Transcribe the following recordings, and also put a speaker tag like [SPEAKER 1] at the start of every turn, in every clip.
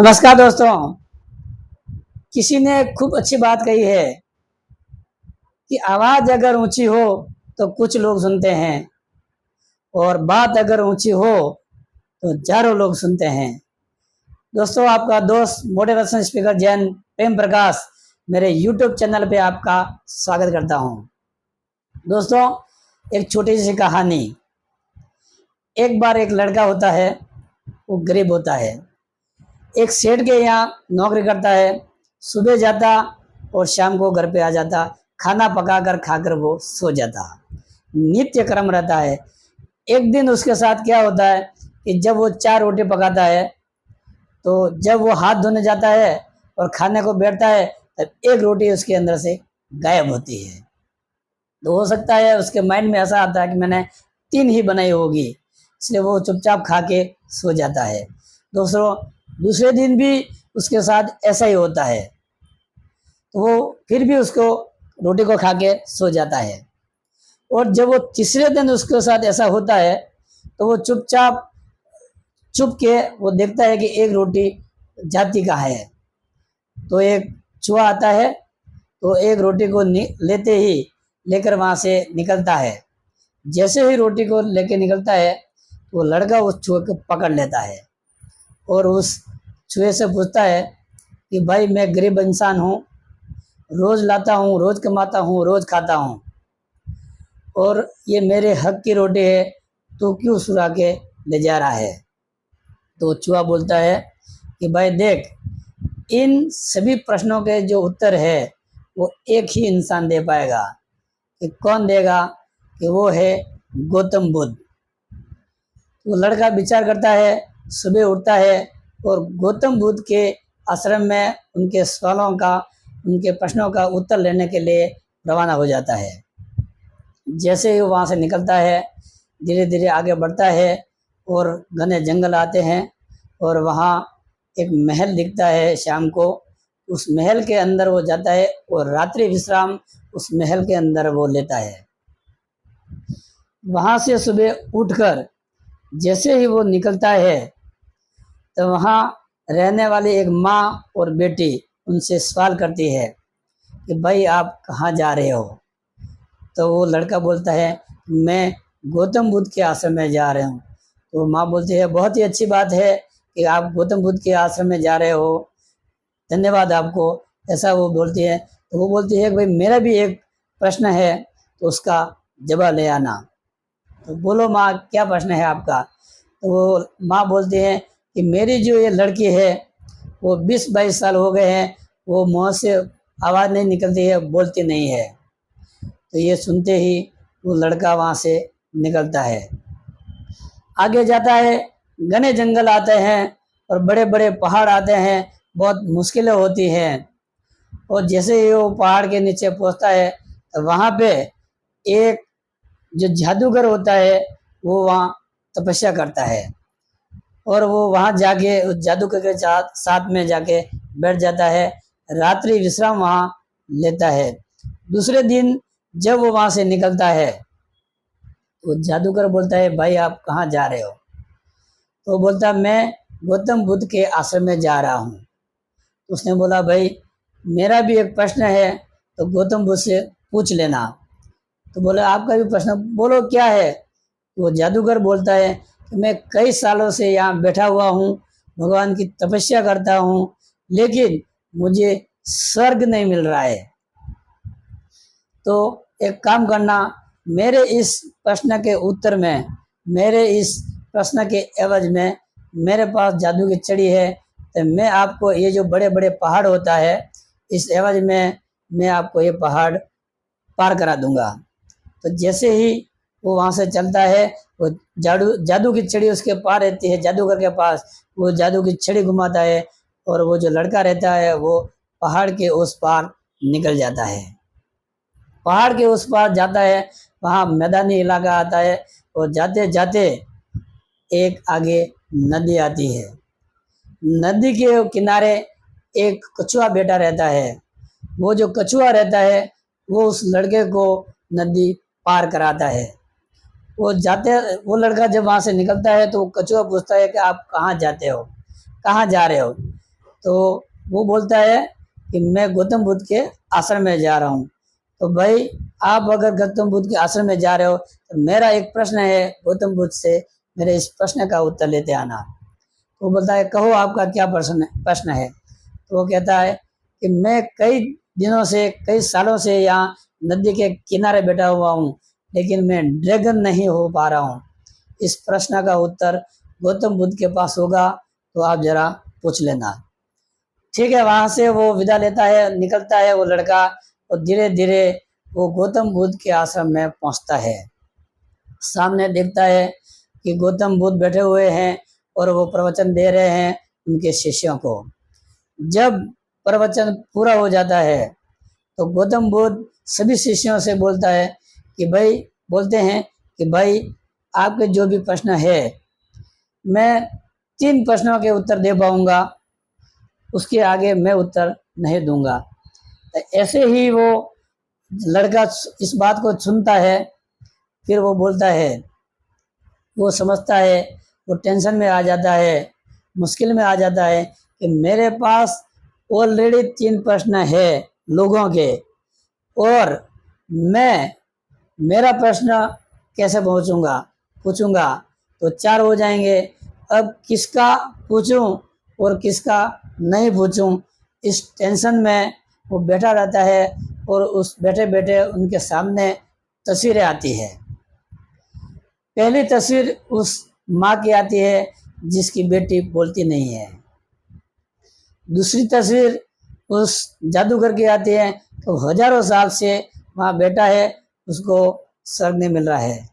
[SPEAKER 1] नमस्कार दोस्तों। किसी ने खूब अच्छी बात कही है कि आवाज अगर ऊंची हो तो कुछ लोग सुनते हैं और बात अगर ऊंची हो तो हजारों लोग सुनते हैं। दोस्तों, आपका दोस्त मोटिवेशन स्पीकर जैन प्रेम प्रकाश मेरे YouTube चैनल पे आपका स्वागत करता हूं। दोस्तों, एक छोटी सी कहानी। एक बार एक लड़का होता है, वो गरीब होता है, एक सेठ के यहाँ नौकरी करता है। सुबह जाता और शाम को घर पे आ जाता, खाना पकाकर खाकर वो सो जाता। नित्य क्रम रहता है। एक दिन उसके साथ क्या होता है कि जब वो 4 रोटी पकाता है तो जब वो हाथ धोने जाता है और खाने को बैठता है तब एक रोटी उसके अंदर से गायब होती है। तो हो सकता है उसके माइंड में ऐसा आता है कि मैंने 3 ही बनाई होगी, इसलिए वो चुपचाप खा के सो जाता है। दोस्तों, दूसरे दिन भी उसके साथ ऐसा ही होता है, तो वो फिर भी उसको रोटी को खा के सो जाता है। और जब वो तीसरे दिन उसके साथ ऐसा होता है तो वो चुप के वो देखता है कि एक रोटी जाती कहाँ है। तो एक चूहा आता है, तो एक रोटी को लेते ही लेकर वहाँ से निकलता है। जैसे ही रोटी को लेके निकलता है वो लड़का उस चूहे को पकड़ लेता है और उस चूहे से पूछता है कि भाई, मैं गरीब इंसान हूँ, रोज़ लाता हूँ, रोज़ कमाता हूँ, रोज़ खाता हूँ, और ये मेरे हक की रोटी है, तो क्यों चुरा के ले जा रहा है। तो चूहा बोलता है कि भाई देख, इन सभी प्रश्नों के जो उत्तर है वो एक ही इंसान दे पाएगा। कि कौन देगा? कि वो है गौतम बुद्ध। वो लड़का विचार करता है, सुबह उठता है और गौतम बुद्ध के आश्रम में उनके सवालों का, उनके प्रश्नों का उत्तर लेने के लिए रवाना हो जाता है। जैसे ही वो वहाँ से निकलता है, धीरे धीरे आगे बढ़ता है और घने जंगल आते हैं और वहाँ एक महल दिखता है शाम को। उस महल के अंदर वो जाता है और रात्रि विश्राम उस महल के अंदर वो लेता है। वहाँ से सुबह उठकर जैसे ही वो निकलता है तो वहाँ रहने वाली एक माँ और बेटी उनसे सवाल करती है कि भाई आप कहाँ जा रहे हो। तो वो लड़का बोलता है, मैं गौतम बुद्ध के आश्रम में जा रहा हूँ। तो माँ बोलती है, बहुत ही अच्छी बात है कि आप गौतम बुद्ध के आश्रम में जा रहे हो, धन्यवाद आपको, ऐसा वो बोलती है। तो वो बोलती है कि भाई मेरा भी एक प्रश्न है, तो उसका जवाब ले आना। तो बोलो माँ, क्या प्रश्न है आपका? तो वो माँ बोलती है कि मेरी जो ये लड़की है वो 20-22 साल हो गए हैं, वो मुँह से आवाज़ नहीं निकलती है, बोलती नहीं है। तो ये सुनते ही वो लड़का वहाँ से निकलता है, आगे जाता है। घने जंगल आते हैं और बड़े बड़े पहाड़ आते हैं, बहुत मुश्किलें होती हैं। और जैसे ही वो पहाड़ के नीचे पहुँचता है तो वहाँ पे एक जो जादूगर होता है वो वहाँ तपस्या करता है और वो वहाँ जाके उस जादूगर के साथ में जाके बैठ जाता है, रात्रि विश्राम वहाँ लेता है। दूसरे दिन जब वो वहाँ से निकलता है तो जादूगर बोलता है, भाई आप कहाँ जा रहे हो? तो बोलता है, मैं गौतम बुद्ध के आश्रम में जा रहा हूँ। तो उसने बोला, भाई मेरा भी एक प्रश्न है, तो गौतम बुद्ध से पूछ लेना। तो बोला, आपका भी प्रश्न बोलो, क्या है? वो जादूगर बोलता है कि मैं कई सालों से यहाँ बैठा हुआ हूँ, भगवान की तपस्या करता हूँ, लेकिन मुझे स्वर्ग नहीं मिल रहा है। तो एक काम करना, मेरे इस प्रश्न के उत्तर में, मेरे इस प्रश्न के एवज में मेरे पास जादू की छड़ी है, तो मैं आपको ये जो बड़े बड़े पहाड़ होता है, इस एवज में मैं आपको ये पहाड़ पार करा दूंगा। तो जैसे ही वो वहाँ से चलता है, वो जादू की छड़ी उसके पार रहती है, जादूगर के पास। वो जादू की छड़ी घुमाता है और वो जो लड़का रहता है वो पहाड़ के उस पार निकल जाता है। पहाड़ के उस पार जाता है, वहाँ मैदानी इलाका आता है और जाते जाते एक आगे नदी आती है। नदी के किनारे एक कछुआ बैठा रहता है। वो जो कछुआ रहता है वो उस लड़के को नदी पार कराता है। वो लड़का जब वहाँ से निकलता है तो वो कछुआ पूछता है कि आप कहाँ जाते हो, कहाँ जा रहे हो? तो वो बोलता है कि मैं गौतम बुद्ध के आश्रम में जा रहा हूँ। तो भाई आप अगर गौतम बुद्ध के आश्रम में जा रहे हो तो मेरा एक प्रश्न है गौतम बुद्ध से, मेरे इस प्रश्न का उत्तर लेते आना। तो वो बोलता है कहो आपका क्या प्रश्न है। तो वो कहता है कि मैं कई दिनों से, कई सालों से यहाँ नदी के किनारे बैठा हुआ हूँ, लेकिन मैं ड्रैगन नहीं हो पा रहा हूँ। इस प्रश्न का उत्तर गौतम बुद्ध के पास होगा, तो आप जरा पूछ लेना। ठीक है, वहां से वो विदा लेता है, निकलता है वो लड़का, और धीरे धीरे वो गौतम बुद्ध के आश्रम में पहुंचता है। सामने देखता है कि गौतम बुद्ध बैठे हुए हैं और वो प्रवचन दे रहे हैं उनके शिष्यों को। जब प्रवचन पूरा हो जाता है तो गौतम बुद्ध सभी शिष्यों से बोलता है कि भाई आपके जो भी प्रश्न है मैं 3 प्रश्नों के उत्तर दे पाऊंगा, उसके आगे मैं उत्तर नहीं दूंगा। तो ऐसे ही वो लड़का इस बात को सुनता है, फिर वो बोलता है, वो समझता है, वो टेंशन में आ जाता है, मुश्किल में आ जाता है कि मेरे पास ऑलरेडी 3 प्रश्न है लोगों के, और मैं मेरा प्रश्न कैसे पूछूंगा तो 4 हो जाएंगे। अब किसका पूछूं और किसका नहीं पूछूं, इस टेंशन में वो बैठा रहता है। और उस बैठे बैठे उनके सामने तस्वीरें आती है। पहली तस्वीर उस माँ की आती है जिसकी बेटी बोलती नहीं है। दूसरी तस्वीर उस जादूगर की आती है, तो हजारों साल से वहाँ बैठा है, उसको स्वर्ग नहीं मिल रहा है।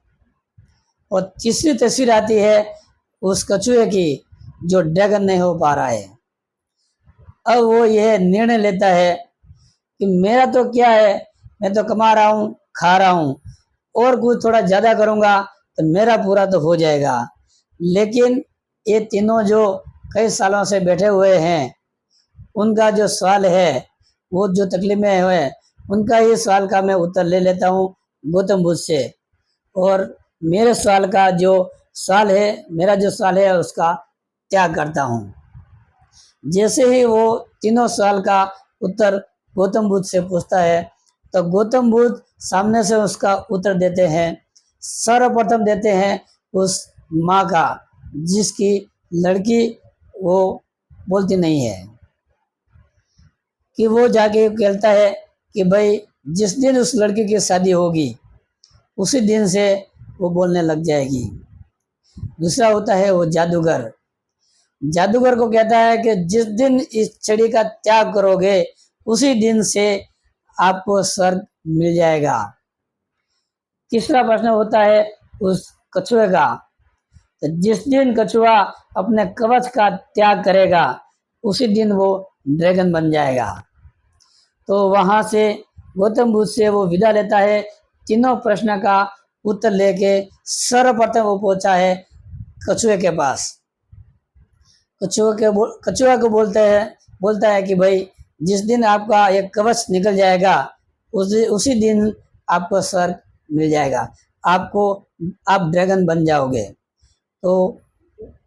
[SPEAKER 1] और तीसरी तस्वीर आती है उस कछुए की जो ड्रैगन नहीं हो पा रहा है। अब वो यह निर्णय लेता है कि मेरा तो क्या है, मैं तो कमा रहा हूँ, खा रहा हूँ, और कुछ थोड़ा ज़्यादा करूँगा तो मेरा पूरा तो हो जाएगा। लेकिन ये तीनों जो कई सालों से बैठे हुए हैं, उनका जो सवाल है, वो जो तकलीफ में है, उनका ये सवाल का मैं उत्तर ले लेता हूँ गौतम बुद्ध से, और मेरे सवाल का जो सवाल है, मेरा जो सवाल है उसका त्याग करता हूँ। जैसे ही वो तीनों सवाल का उत्तर गौतम बुद्ध से पूछता है, तो गौतम बुद्ध सामने से उसका उत्तर देते हैं। सर्वप्रथम देते हैं उस माँ का जिसकी लड़की वो बोलती नहीं है, कि वो जाके कहता है कि भाई जिस दिन उस लड़की की शादी होगी उसी दिन से वो बोलने लग जाएगी। दूसरा होता है वो जादूगर को कहता है कि जिस दिन इस छड़ी का त्याग करोगे उसी दिन से आपको स्वर्ग मिल जाएगा। तीसरा प्रश्न होता है उस कछुए का, तो जिस दिन कछुआ अपने कवच का त्याग करेगा उसी दिन वो ड्रैगन बन जाएगा। तो वहां से गौतम बुद्ध से वो विदा लेता है। तीनों प्रश्न का उत्तर लेके सर्वप्रथम वो पहुंचा है कछुए के पास। कछुआ को बोलता है कि भाई जिस दिन आपका एक कवच निकल जाएगा उसी दिन आपको स्वर्ग मिल जाएगा, आप ड्रैगन बन जाओगे। तो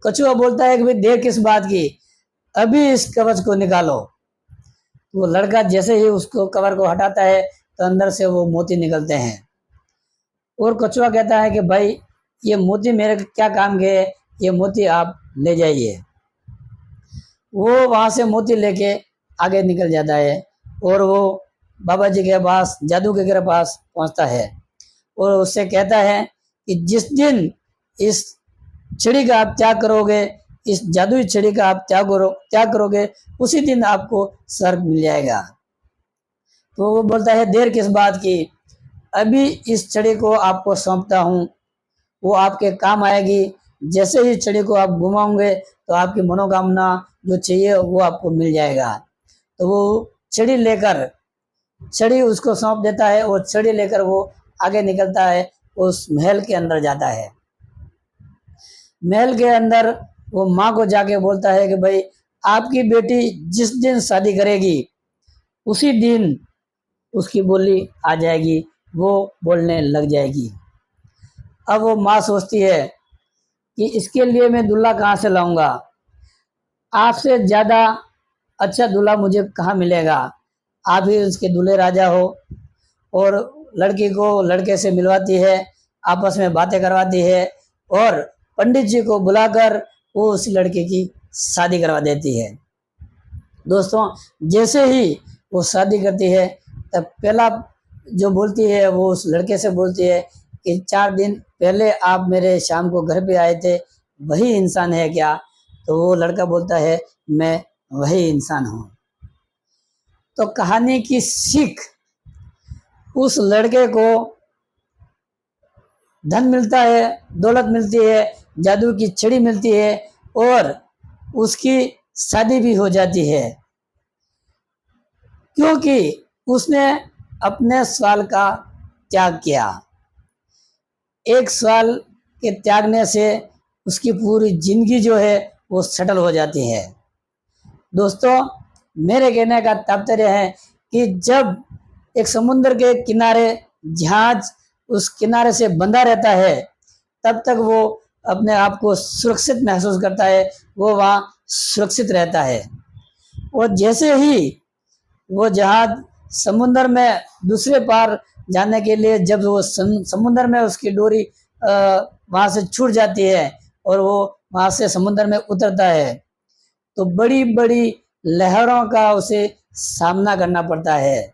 [SPEAKER 1] कछुआ बोलता है कि भाई देर किस बात की, अभी इस कवच को निकालो। वो लड़का जैसे ही उसको कवर को हटाता है तो अंदर से वो मोती निकलते हैं। और कछुआ कहता है कि भाई ये मोती मेरे क्या काम के, ये मोती आप ले जाइए। वो वहाँ से मोती लेके आगे निकल जाता है और वो बाबा जी के पास, जादूगर के पास पहुँचता है और उससे कहता है कि जिस दिन इस छड़ी का आप त्याग करोगे, इस जादुई छड़ी का आप त्याग करोगे उसी दिन आपको स्वर्ग मिल जाएगा। तो वो बोलता है देर किस बात की, अभी इस छड़ी को आपको सौंपता हूँ, वो आपके काम आएगी। जैसे ही छड़ी को आप घुमाओगे तो आपकी मनोकामना जो चाहिए वो आपको मिल जाएगा। तो वो छड़ी उसको सौंप देता है और छड़ी लेकर वो आगे निकलता है, उस महल के अंदर जाता है। महल के अंदर वो माँ को जाके बोलता है कि भाई आपकी बेटी जिस दिन शादी करेगी उसी दिन उसकी बोली आ जाएगी, वो बोलने लग जाएगी। अब वो माँ सोचती है कि इसके लिए मैं दूल्हा कहाँ से लाऊंगा, आपसे ज़्यादा अच्छा दूल्हा मुझे कहाँ मिलेगा, आप ही उसके दूल्हे राजा हो। और लड़की को लड़के से मिलवाती है, आपस में बातें करवाती है और पंडित जी को बुलाकर वो उस लड़के की शादी करवा देती है। दोस्तों, जैसे ही वो शादी करती है तब पहला जो बोलती है वो उस लड़के से बोलती है कि 4 दिन पहले आप मेरे शाम को घर पे आए थे, वही इंसान है क्या? तो वो लड़का बोलता है मैं वही इंसान हूँ। तो कहानी की सीख, उस लड़के को धन मिलता है, दौलत मिलती है, जादू की छड़ी मिलती है और उसकी शादी भी हो जाती है, क्योंकि उसने अपने सवाल का त्याग किया। एक सवाल के त्यागने से उसकी पूरी जिंदगी जो है वो सेटल हो जाती है। दोस्तों, मेरे कहने का तात्पर्य है कि जब एक समुद्र के किनारे जहाज उस किनारे से बंधा रहता है तब तक वो अपने आप को सुरक्षित महसूस करता है, वो वहाँ सुरक्षित रहता है। और जैसे ही वो जहाज समुद्र में दूसरे पार जाने के लिए जब वो समुद्र में उसकी डोरी वहाँ से छूट जाती है और वो वहाँ से समुद्र में उतरता है तो बड़ी बड़ी लहरों का उसे सामना करना पड़ता है।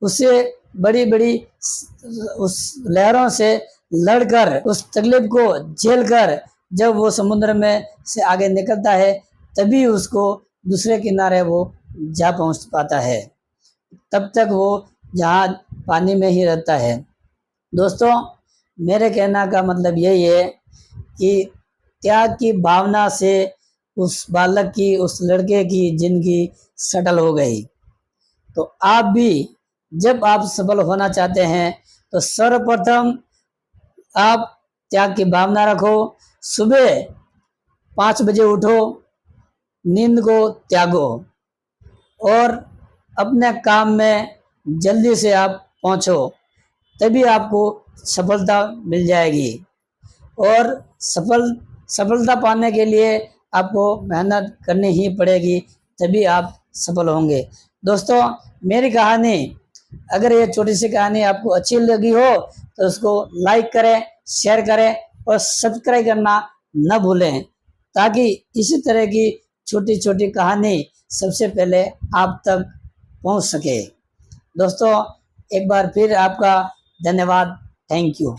[SPEAKER 1] उसे बड़ी बड़ी उस लहरों से लड़कर उस तकलीफ को झेलकर जब वो समुद्र में से आगे निकलता है तभी उसको दूसरे किनारे वो जा पहुंच पाता है। तब तक वो जहाज पानी में ही रहता है। दोस्तों, मेरे कहना का मतलब यही है कि त्याग की भावना से उस बालक की, उस लड़के की जिंदगी सेटल हो गई। तो आप भी जब आप सफल होना चाहते हैं तो सर्वप्रथम आप त्याग की भावना रखो। सुबह 5 बजे उठो, नींद को त्यागो और अपने काम में जल्दी से आप पहुंचो, तभी आपको सफलता मिल जाएगी। और सफलता पाने के लिए आपको मेहनत करनी ही पड़ेगी, तभी आप सफल होंगे। दोस्तों, मेरी कहानी, अगर ये छोटी सी कहानी आपको अच्छी लगी हो तो उसको लाइक करें, शेयर करें और सब्सक्राइब करना न भूलें, ताकि इसी तरह की छोटी छोटी कहानी सबसे पहले आप तक पहुंच सके। दोस्तों, एक बार फिर आपका धन्यवाद। Thank you.